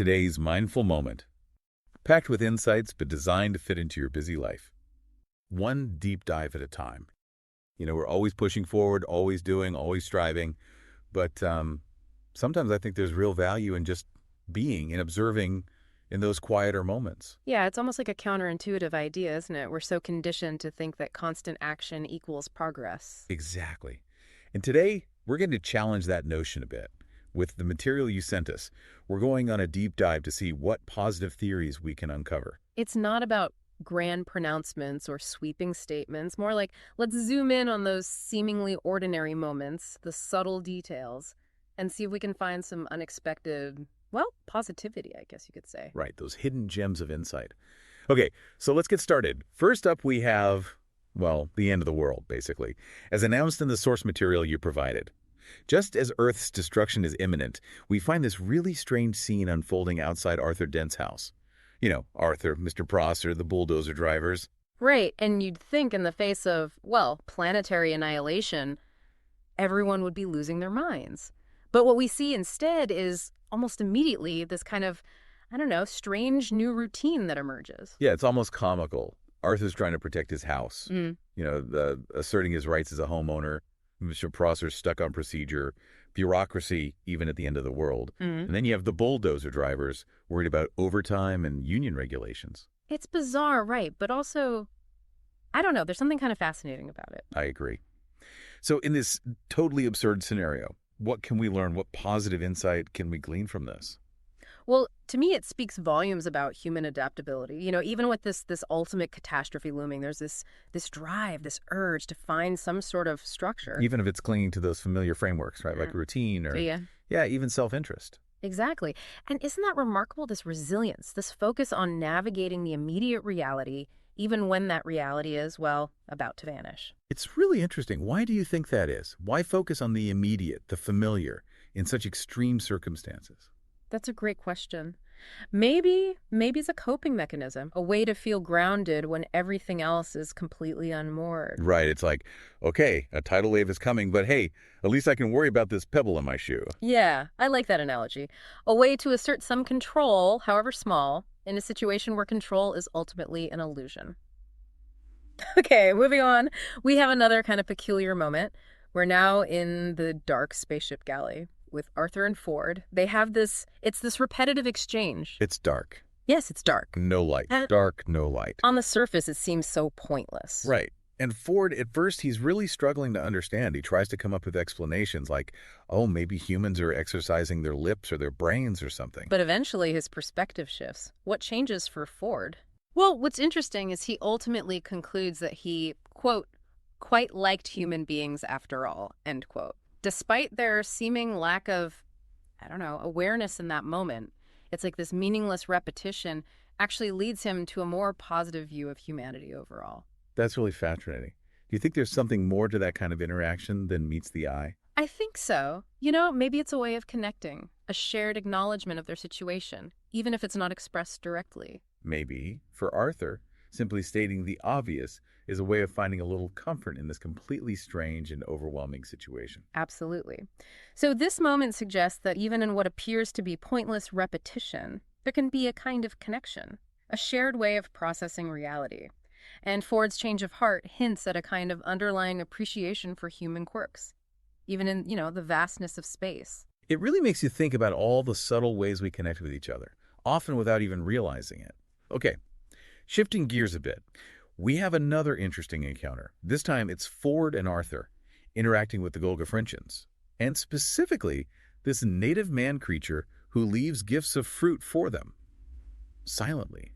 today's mindful moment, packed with insights but designed to fit into your busy life. One deep dive at a time. We're always pushing forward, always doing, always striving, but sometimes I think there's real value in just being and observing in those quieter moments. Yeah, it's almost like a counterintuitive idea, isn't it? We're so conditioned to think that constant action equals progress. Exactly. And today, we're going to challenge that notion a bit. With the material you sent us, we're going on a deep dive to see what positive theories we can uncover. It's not about grand pronouncements or sweeping statements, more like let's zoom in on those seemingly ordinary moments, the subtle details, and see if we can find some unexpected, well, positivity, I guess you could say. Right, those hidden gems of insight. Okay, so let's get started. First up, we have, well, the end of the world, basically, as announced in the source material you provided. Just as Earth's destruction is imminent, we find this really strange scene unfolding outside Arthur Dent's house. Arthur, Mr. Prosser, the bulldozer drivers. Right, and you'd think in the face of, well, planetary annihilation, everyone would be losing their minds. But what we see instead is almost immediately this kind of, I don't know, strange new routine that emerges. Yeah, it's almost comical. Arthur's trying to protect his house, asserting his rights as a homeowner. Mr. Prosser's stuck on procedure, bureaucracy even at the end of the world. And then you have the bulldozer drivers worried about overtime and union regulations. It's bizarre, right? But also, I don't know, there's something kind of fascinating about it. I agree. So in this totally absurd scenario, what can we learn? What positive insight can we glean from this? Well, to me, it speaks volumes about human adaptability. Even with this ultimate catastrophe looming, there's this drive, this urge to find some sort of structure. Even if it's clinging to those familiar frameworks, right? Like routine or, even self-interest. Exactly. And isn't that remarkable, this resilience, this focus on navigating the immediate reality, even when that reality is, well, about to vanish? It's really interesting. Why do you think that is? Why focus on the immediate, the familiar, in such extreme circumstances? That's a great question. Maybe it's a coping mechanism, a way to feel grounded when everything else is completely unmoored. Right. It's like, okay, a tidal wave is coming, but hey, at least I can worry about this pebble in my shoe. Yeah, I like that analogy. A way to assert some control, however small, in a situation where control is ultimately an illusion. Okay, moving on. We have another kind of peculiar moment. We're now in the dark spaceship galley with Arthur and Ford. They have this repetitive exchange. It's dark. Yes, it's dark. No light. Dark, no light. On the surface, it seems so pointless. Right. And Ford, at first, he's really struggling to understand. He tries to come up with explanations like, oh, maybe humans are exercising their lips or their brains or something. But eventually his perspective shifts. What changes for Ford? Well, what's interesting is he ultimately concludes that he, quote, quite liked human beings after all, end quote. Despite their seeming lack of, awareness in that moment, it's like this meaningless repetition actually leads him to a more positive view of humanity overall. That's really fascinating. Do you think there's something more to that kind of interaction than meets the eye? I think so. Maybe it's a way of connecting, a shared acknowledgement of their situation, even if it's not expressed directly. Maybe, for Arthur, simply stating the obvious is a way of finding a little comfort in this completely strange and overwhelming situation. Absolutely. So this moment suggests that even in what appears to be pointless repetition, there can be a kind of connection, a shared way of processing reality. And Ford's change of heart hints at a kind of underlying appreciation for human quirks, even in, the vastness of space. It really makes you think about all the subtle ways we connect with each other, often without even realizing it. Okay, shifting gears a bit, we have another interesting encounter. This time it's Ford and Arthur interacting with the Golgafrinchans, and specifically this native man creature who leaves gifts of fruit for them, silently.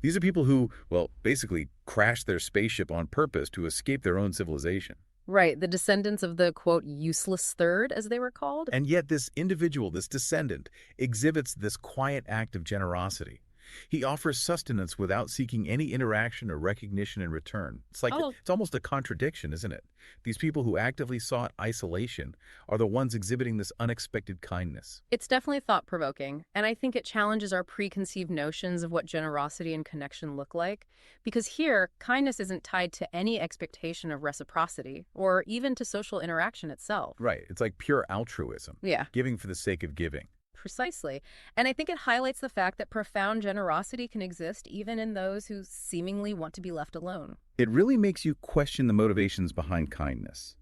These are people who, well, basically crashed their spaceship on purpose to escape their own civilization. Right, the descendants of the, quote, useless third, as they were called. And yet this individual, this descendant, exhibits this quiet act of generosity. He offers sustenance without seeking any interaction or recognition in return. It's like, It's almost a contradiction, isn't it? These people who actively sought isolation are the ones exhibiting this unexpected kindness. It's definitely thought-provoking, and I think it challenges our preconceived notions of what generosity and connection look like. Because here, kindness isn't tied to any expectation of reciprocity, or even to social interaction itself. Right. It's like pure altruism. Yeah. Giving for the sake of giving. Precisely. And I think it highlights the fact that profound generosity can exist even in those who seemingly want to be left alone. It really makes you question the motivations behind kindness.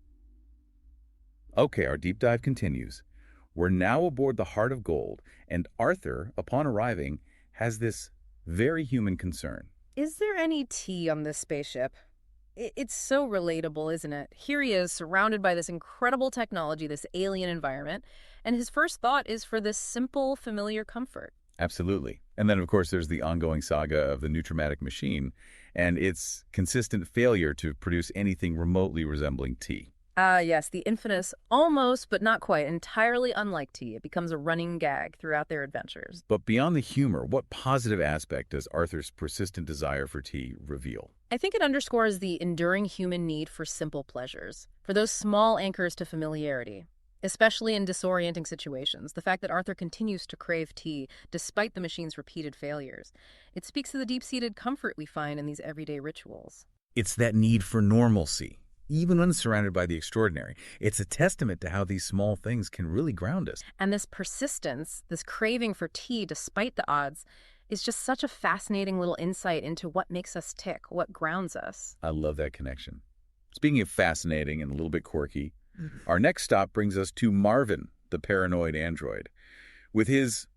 Okay, our deep dive continues. We're now aboard the Heart of Gold, and Arthur, upon arriving, has this very human concern. Is there any tea on this spaceship? It's so relatable, isn't it? Here he is, surrounded by this incredible technology, this alien environment, and his first thought is for this simple, familiar comfort. Absolutely. And then, of course, there's the ongoing saga of the Nutramatic machine and its consistent failure to produce anything remotely resembling tea. Ah, yes, the infamous, almost but not quite, entirely unlike tea. It becomes a running gag throughout their adventures. But beyond the humor, what positive aspect does Arthur's persistent desire for tea reveal? I think it underscores the enduring human need for simple pleasures, for those small anchors to familiarity, especially in disorienting situations. The fact that Arthur continues to crave tea despite the machine's repeated failures. It speaks to the deep-seated comfort we find in these everyday rituals. It's that need for normalcy, even when surrounded by the extraordinary. It's a testament to how these small things can really ground us. And this persistence, this craving for tea despite the odds, is just such a fascinating little insight into what makes us tick, what grounds us. I love that connection. Speaking of fascinating and a little bit quirky, our next stop brings us to Marvin, the paranoid android, with his,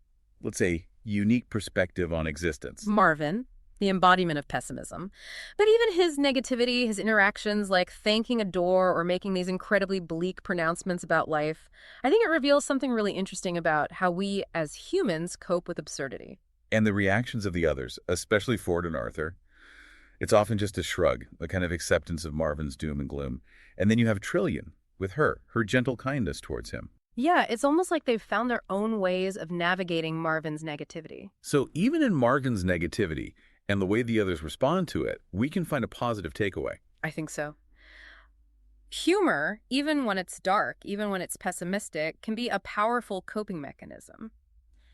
let's say, unique perspective on existence. Marvin, the embodiment of pessimism. But even his negativity, his interactions like thanking a door or making these incredibly bleak pronouncements about life, I think it reveals something really interesting about how we as humans cope with absurdity. And the reactions of the others, especially Ford and Arthur, it's often just a shrug, a kind of acceptance of Marvin's doom and gloom. And then you have Trillian with her gentle kindness towards him. Yeah, it's almost like they've found their own ways of navigating Marvin's negativity. So even in Marvin's negativity and the way the others respond to it, we can find a positive takeaway. I think so. Humor, even when it's dark, even when it's pessimistic, can be a powerful coping mechanism.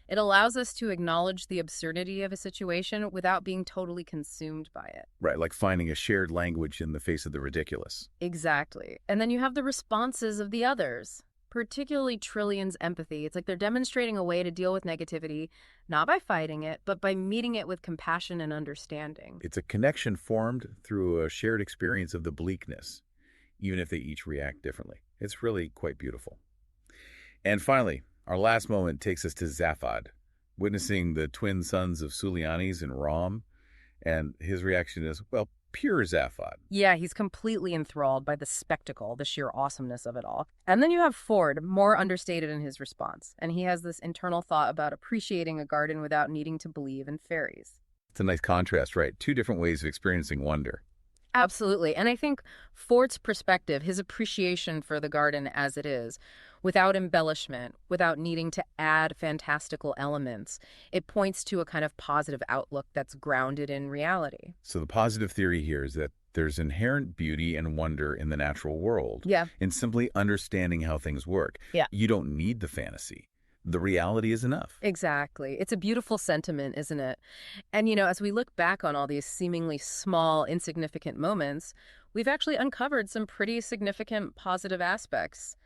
It allows us to acknowledge the absurdity of a situation without being totally consumed by it. Right, like finding a shared language in the face of the ridiculous. Exactly. And then you have the responses of the others, particularly Trillian's empathy. It's like they're demonstrating a way to deal with negativity, not by fighting it, but by meeting it with compassion and understanding. It's a connection formed through a shared experience of the bleakness, even if they each react differently. It's really quite beautiful. And finally, our last moment takes us to Zaphod, witnessing the twin sons of Sulianis and Rom, and his reaction is, well, pure Zaphod. Yeah, he's completely enthralled by the spectacle, the sheer awesomeness of it all. And then you have Ford, more understated in his response, and he has this internal thought about appreciating a garden without needing to believe in fairies. It's a nice contrast, right? Two different ways of experiencing wonder. Absolutely. And I think Ford's perspective, his appreciation for the garden as it is, without embellishment, without needing to add fantastical elements, it points to a kind of positive outlook that's grounded in reality. So the positive theory here is that there's inherent beauty and wonder in the natural world. Yeah. In simply understanding how things work. Yeah. You don't need the fantasy. The reality is enough. Exactly. It's a beautiful sentiment, isn't it? And, as we look back on all these seemingly small, insignificant moments, we've actually uncovered some pretty significant positive aspects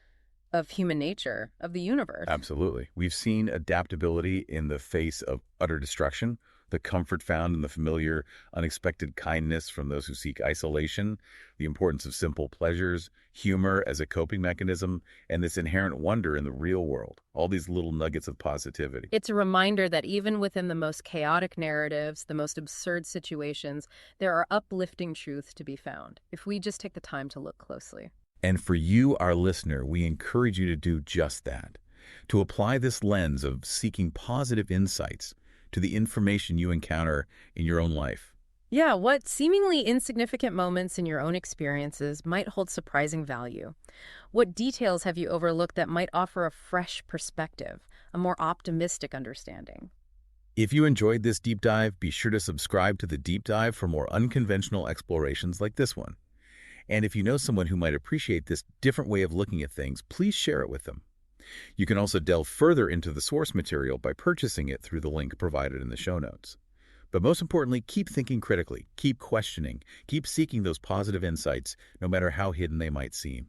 of human nature, of the universe. Absolutely. We've seen adaptability in the face of utter destruction, the comfort found in the familiar, unexpected kindness from those who seek isolation, the importance of simple pleasures, humor as a coping mechanism, and this inherent wonder in the real world. All these little nuggets of positivity. It's a reminder that even within the most chaotic narratives, the most absurd situations, there are uplifting truths to be found, if we just take the time to look closely. And for you, our listener, we encourage you to do just that, to apply this lens of seeking positive insights to the information you encounter in your own life. Yeah, what seemingly insignificant moments in your own experiences might hold surprising value? What details have you overlooked that might offer a fresh perspective, a more optimistic understanding? If you enjoyed this deep dive, be sure to subscribe to the deep dive for more unconventional explorations like this one. And if you know someone who might appreciate this different way of looking at things, please share it with them. You can also delve further into the source material by purchasing it through the link provided in the show notes. But most importantly, keep thinking critically, keep questioning, keep seeking those positive insights, no matter how hidden they might seem.